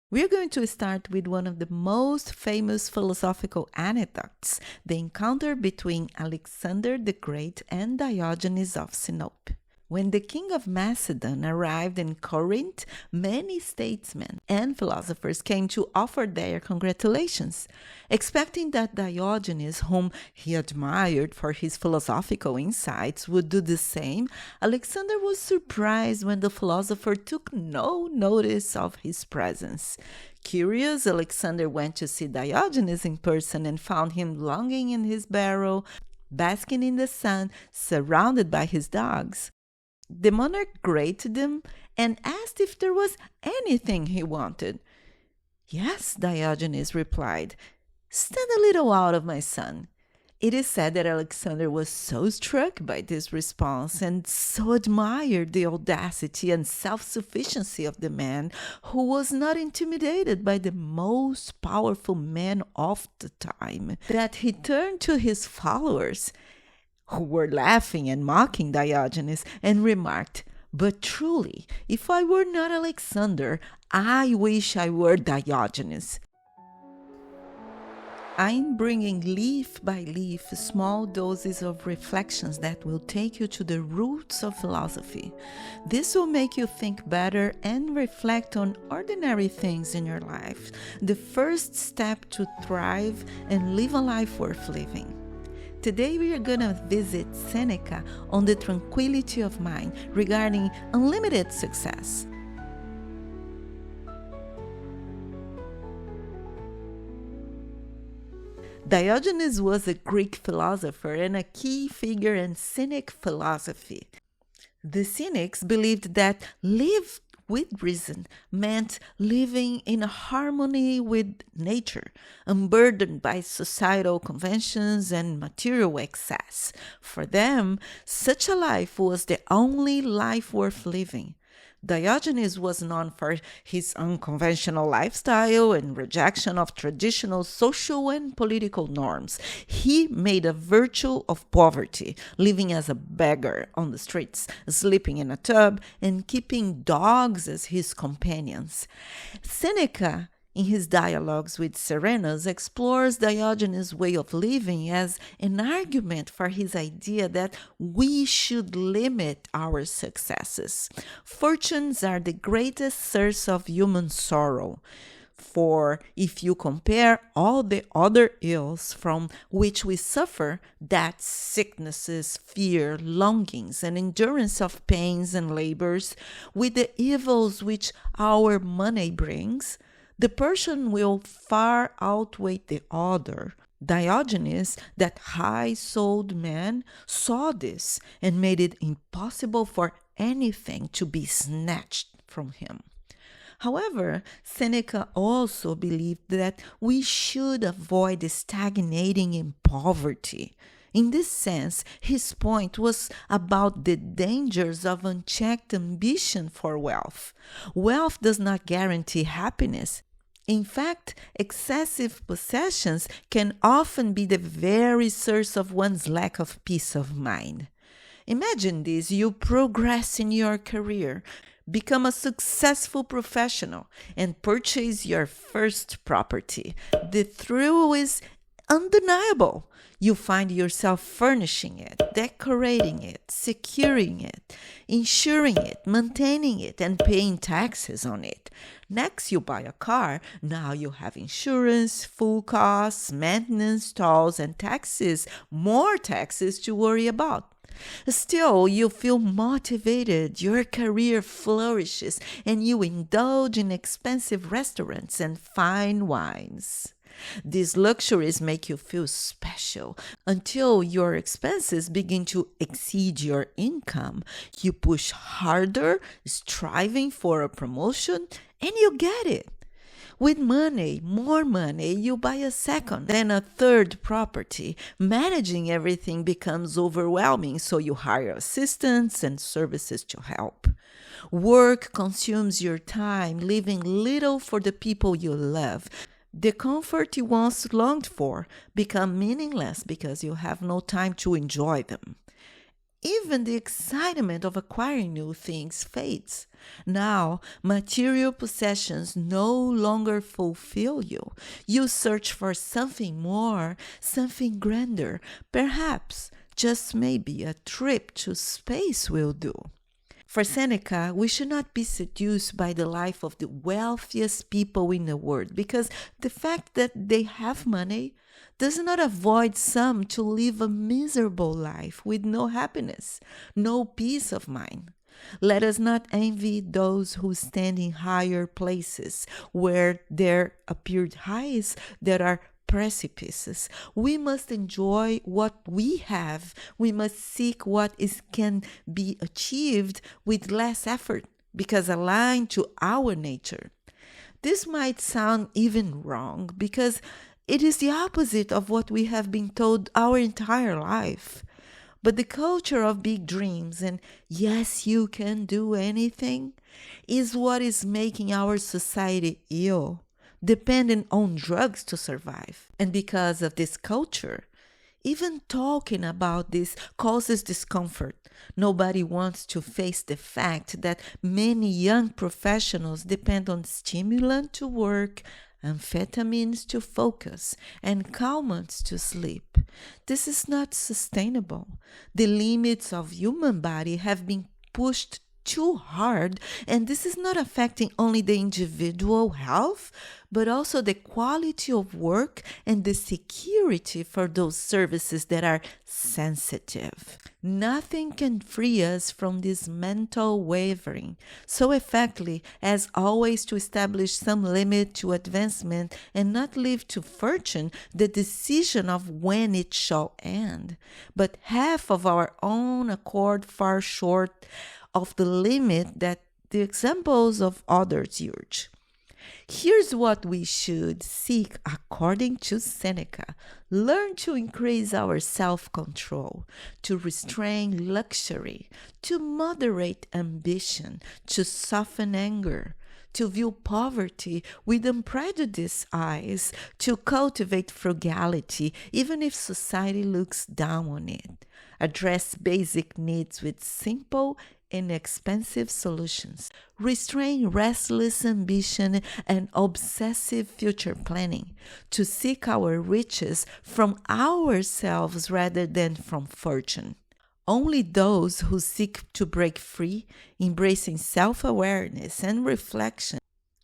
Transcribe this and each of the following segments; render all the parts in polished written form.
We're going to start with one of the most famous philosophical anecdotes, the encounter between Alexander the Great and Diogenes of Sinope. When the king of Macedon arrived in Corinth, many statesmen and philosophers came to offer their congratulations. Expecting that Diogenes, whom he admired for his philosophical insights, would do the same, Alexander was surprised when the philosopher took no notice of his presence. Curious, Alexander went to see Diogenes in person and found him lounging in his barrel, basking in the sun, surrounded by his dogs. The monarch greeted him and asked if there was anything he wanted. "Yes," Diogenes replied. "Stand a little out of my sun." It is said that Alexander was so struck by this response and so admired the audacity and self-sufficiency of the man, who was not intimidated by the most powerful man of the time, that he turned to his followers, who were laughing and mocking Diogenes, and remarked, "But truly, if I were not Alexander, I wish I were Diogenes." I'm bringing leaf by leaf small doses of reflections that will take you to the roots of philosophy. This will make you think better and reflect on ordinary things in your life, the first step to thrive and live a life worth living. Today we are going to visit Seneca on the tranquility of mind regarding unlimited success. Diogenes was a Greek philosopher and a key figure in Cynic philosophy. The Cynics believed that live with reason meant living in harmony with nature, unburdened by societal conventions and material excess. For them, such a life was the only life worth living. Diogenes was known for his unconventional lifestyle and rejection of traditional social and political norms. He made a virtue of poverty, living as a beggar on the streets, sleeping in a tub, and keeping dogs as his companions. Seneca, in his dialogues with Serenus, explores Diogenes' way of living as an argument for his idea that we should limit our successes. Fortunes are the greatest source of human sorrow. For if you compare all the other ills from which we suffer, that sicknesses, fear, longings, and endurance of pains and labors, with the evils which our money brings, the person will far outweigh the other. Diogenes, that high-souled man, saw this and made it impossible for anything to be snatched from him. However, Seneca also believed that we should avoid stagnating in poverty. In this sense, his point was about the dangers of unchecked ambition for wealth. Wealth does not guarantee happiness. In fact, excessive possessions can often be the very source of one's lack of peace of mind. Imagine this: you progress in your career, become a successful professional, and purchase your first property. The thrill is undeniable. You find yourself furnishing it, decorating it, securing it, insuring it, maintaining it, and paying taxes on it. Next, you buy a car. Now you have insurance, full costs, maintenance, tolls, and taxes, more taxes to worry about. Still, you feel motivated, your career flourishes, and you indulge in expensive restaurants and fine wines. These luxuries make you feel special until your expenses begin to exceed your income. You push harder, striving for a promotion, and you get it. With money, more money, you buy a second, then a third property. Managing everything becomes overwhelming, so you hire assistants and services to help. Work consumes your time, leaving little for the people you love. The comfort you once longed for become meaningless because you have no time to enjoy them. even the excitement of acquiring new things fades. Now, material possessions no longer fulfill you. You search for something more, something grander. Perhaps, just maybe, a trip to space will do. For Seneca, we should not be seduced by the life of the wealthiest people in the world, because the fact that they have money does not avoid some to live a miserable life with no happiness, no peace of mind. Let us not envy those who stand in higher places, where there appeared heights that are precipices. We must enjoy what we have. We must seek what can be achieved with less effort, because aligned to our nature. This might sound even wrong, because it is the opposite of what we have been told our entire life. But the culture of big dreams and yes, you can do anything is what is making our society ill, dependent on drugs to survive. And because of this culture, even talking about this causes discomfort. Nobody wants to face the fact that many young professionals depend on stimulant to work, amphetamines to focus, and calmants to sleep. This is not sustainable. The limits of human body have been pushed too hard, and this is not affecting only the individual health, but also the quality of work and the security for those services that are sensitive. Nothing can free us from this mental wavering so effectively as always to establish some limit to advancement and not leave to fortune the decision of when it shall end, but half of our own accord far short of the limit that the examples of others urge. Here's what we should seek according to Seneca. Learn to increase our self-control, to restrain luxury, to moderate ambition, to soften anger, to view poverty with unprejudiced eyes, to cultivate frugality, even if society looks down on it. Address basic needs with simple, inexpensive solutions. Restrain restless ambition and obsessive future planning. To seek our riches from ourselves rather than from fortune. Only those who seek to break free, embracing self-awareness and reflection,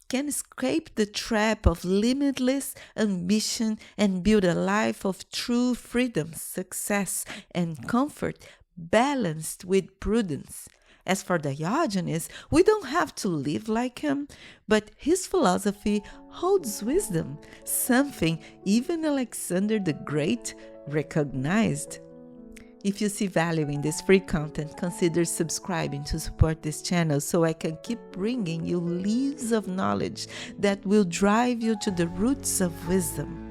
can escape the trap of limitless ambition and build a life of true freedom, success, and comfort balanced with prudence. As for Diogenes, we don't have to live like him, but his philosophy holds wisdom, something even Alexander the Great recognized. If you see value in this free content, consider subscribing to support this channel so I can keep bringing you leaves of knowledge that will drive you to the roots of wisdom.